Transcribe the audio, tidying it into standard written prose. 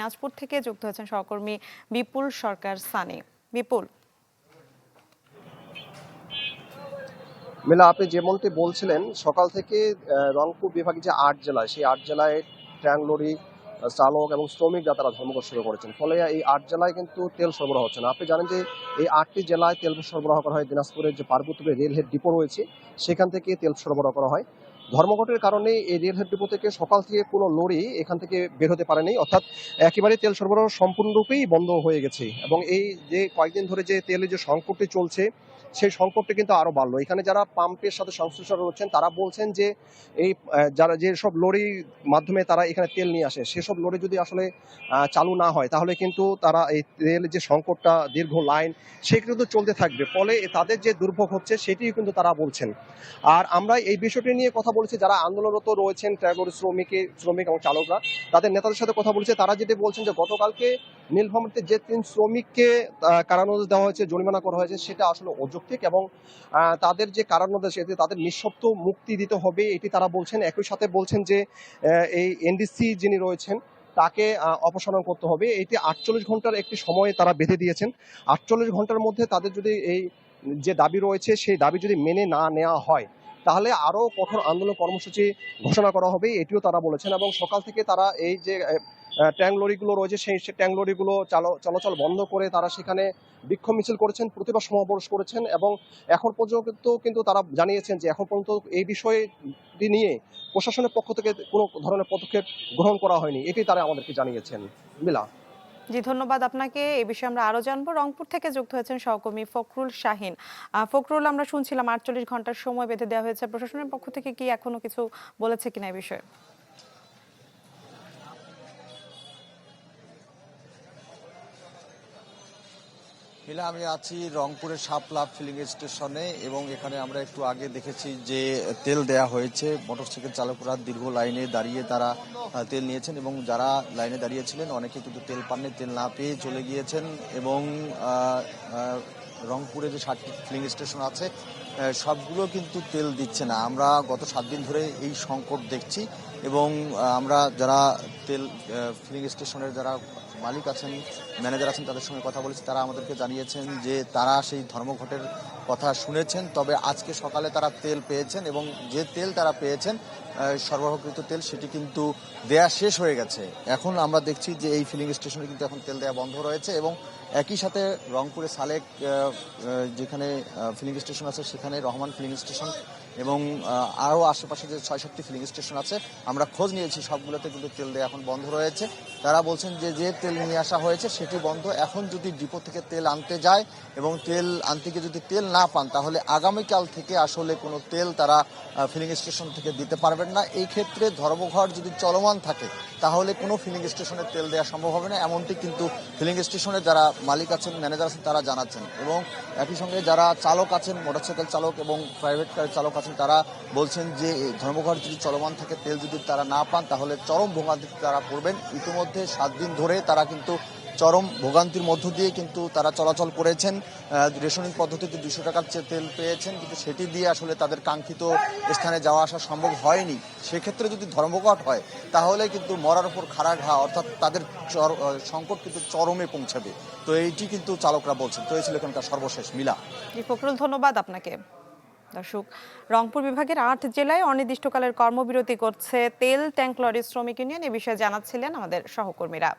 দিনাজপুর থেকে যুক্ত হয়েছেন সহকর্মী বিপুল সরকার সানি। বিপুল, মিলা, আপনি যেমনটি বলছিলেন সকাল থেকে রংপুর বিভাগে যে ৮ জেলায়, সেই ৮ জেলায় ট্যাঙ্ক লরি চালক এবং শ্রমিকরা তারা ধর্মঘট শুরু করেছেন। ফলে এই ৮ জেলায় কিন্তু তেল সরবরাহ হচ্ছে না। আপনি জানেন যে এই ৮টি জেলায় তেল সরবরাহ করা হয়। দিনাজপুরের যে পার্বতীপুর রেলহেড ডিপো রয়েছে সেখান থেকে তেল সরবরাহ করা হয়। ধর্মঘটের কারণে এই রেলহেড ডিপো থেকে সকাল থেকে কোনো লরি এখান থেকে বের হতে পারেনি, অর্থাৎ একেবারে তেল সরবরাহ সম্পূর্ণরূপেই বন্ধ হয়ে গেছে। এবং এই যে কয়েকদিন ধরে যে তেলের যে সংকটটি চলছে, সেই সংকটটা কিন্তু আরো বাড়লো। এখানে যারা পাম্পের সাথে সংশ্লিষ্ট রয়েছেন তারা বলছেন যে এই যারা যেসব লরির মাধ্যমে তারা এখানে তেল নিয়ে আসে, সেসব লরি যদি আসলে চালু না হয় তাহলে কিন্তু তারা এই তেলের যে সংকটটা, দীর্ঘ লাইন, সেগুলো কিন্তু চলতে থাকবে। ফলে তাদের যে দুর্ভোগ হচ্ছে সেটিও কিন্তু তারা বলছেন। আর আমরা এই বিষয়টি নিয়ে কথা বলেছি যারা আন্দোলনরত রয়েছেন, ট্রাক শ্রমিক এবং চালকরা, তাদের নেতাদের সাথে কথা বলেছে। তারা যেটি বলছেন যে গতকালকে নীলফামারীতে যে ৩ শ্রমিককে কারানোদশ দেওয়া হয়েছে, জরিমানা করা হয়েছে, সেটা আসলে অযৌক্তিক এবং তাদের যে কারানোদশ, এতে তাদের নিঃশর্ত মুক্তি দিতে হবে, এটি তারা বলছেন। একই সাথে বলছেন যে এই এনডিসি যিনি রয়েছেন তাকে অপসারণ করতে হবে। এটি ৪৮ ঘন্টার একটি সময় তারা বেঁধে দিয়েছেন। ৪৮ ঘন্টার মধ্যে তাদের যদি এই যে দাবি রয়েছে সেই দাবি যদি মেনে না নেওয়া হয় তাহলে আরো কঠোর আন্দোলন কর্মসূচি ঘোষণা করা হবে, এটিও তারা বলেছেন। এবং সকাল থেকে তারা এই যে ট্যাঙ্ক লরিগুলো রয়েছে সেই ট্যাঙ্ক লরিগুলো চলাচল বন্ধ করে তারা সেখানে বিক্ষোভ মিছিল করেছেন, প্রতিবাদ সমাবেশ করেছেন। এবং এখন পর্যন্ত কিন্তু তারা জানিয়েছেন যে এখন পর্যন্ত এই বিষয়টি নিয়ে প্রশাসনের পক্ষ থেকে কোনো ধরনের পদক্ষেপ গ্রহণ করা হয়নি, এটি তারা আমাদেরকে জানিয়েছেন। মিলা। জি ধন্যবাদ আপনাকে। এই বিষয়ে আমরা আরো জানবো। রংপুর থেকে যুক্ত হয়েছেন সহকর্মী ফখরুল শাহিন। ফখরুল, আমরা শুনছিলাম ৪৮ ঘন্টার সময় বেঁধে দেওয়া হয়েছে, প্রশাসনের পক্ষ থেকে কি এখনো কিছু বলেছে কিনা এই বিষয়ে? মিলা, আমি আছি রংপুরের শাপলা ফিলিং স্টেশনে এবং এখানে আমরা একটু আগে দেখেছি যে তেল দেয়া হয়েছে। মোটরসাইকেল চালকরা দীর্ঘ লাইনে দাঁড়িয়ে তারা তেল নিয়েছেন এবং যারা লাইনে দাঁড়িয়েছিলেন অনেকে কিন্তু তেল পাননি, তেল না পেয়ে চলে গিয়েছেন। এবং রংপুরে যে 7টি ফিলিং স্টেশন আছে সবগুলো কিন্তু তেল দিচ্ছে না। আমরা গত 7 দিন ধরে এই সংকট দেখছি এবং আমরা যারা তেল ফিলিং স্টেশনের যারা মালিক আছেন, ম্যানেজার আছেন, তাদের সঙ্গে কথা বলেছি। তারা আমাদেরকে জানিয়েছেন যে তারা সেই ধর্মঘটের কথা শুনেছেন, তবে আজকে সকালে তারা তেল পেয়েছেন এবং যে তেল তারা পেয়েছেন সরবরাহকৃত তেল সেটি কিন্তু দেয়া শেষ হয়ে গেছে। এখন আমরা দেখছি যে এই ফিলিং স্টেশনে কিন্তু এখন তেল দেওয়া বন্ধ রয়েছে এবং একই সাথে রংপুরে সালেক যেখানে ফিলিং স্টেশন আছে সেখানে রহমান ফিলিং স্টেশন এবং আরও আশেপাশে যে ৬-৭টি ফিলিং স্টেশন আছে আমরা খোঁজ নিয়েছি, সবগুলোতে কিন্তু তেল দেওয়া এখন বন্ধ রয়েছে। তারা বলছেন যে যে তেল নিয়ে আসা হয়েছে সেটি বন্ধ। এখন যদি ডিপো থেকে তেল আনতে যায় এবং তেল আনতে গিয়ে যদি তেল না পান তাহলে আগামীকাল থেকে আসলে কোনো তেল তারা ফিলিং স্টেশন থেকে দিতে পারবেন না। এই ক্ষেত্রে ধর্মঘট যদি চলমান থাকে তাহলে কোনো ফিলিং স্টেশনে তেল দেওয়া সম্ভব হবে না, এমনটি কিন্তু ফিলিং স্টেশনে যারা মালিক আছেন, ম্যানেজার আছেন তারা জানাচ্ছেন। এবং একই সঙ্গে যারা চালক আছেন, মোটরসাইকেল চালক এবং প্রাইভেট কারের চালক আছেন, তারা বলছেন যে ধর্মঘট যদি চলমান থাকে, তেল যদি তারা না পান তাহলে চরম ভোগান্তিতে তারা পড়বেন। ইতিমধ্যে 7 দিন ধরে তারা কিন্তু চরম ভোগান্তির মধ্য দিয়ে কিন্তু তারা চলাচল করেছেন। রেশনিং পদ্ধতিতে 200 টাকার তেল পেয়েছেন, কিন্তু সেটি দিয়ে আসলে তাদের কাঙ্ক্ষিত স্থানে যাওয়া আসা সম্ভব হয়নি। সেক্ষেত্রে যদি ধর্মঘট হয় তাহলে কিন্তু মরার উপর খাড়া ঘা, অর্থাৎ তাদের সংকট কিন্তু চরমে পৌঁছাবে। তো এইটি কিন্তু চালকরা বলছেন। তো এই ছিল এখানকার সর্বশেষ। মিলা। জি ফখরুল, ধন্যবাদ আপনাকে। দর্শক, রংপুর বিভাগের ৮ জেলায় অনির্দিষ্টকালের কর্মবিরতি করছে তেল ট্যাঙ্ক লরি শ্রমিক ইউনিয়ন, এ বিষয়ে জানাচ্ছিলেন আমাদের সহকর্মীরা।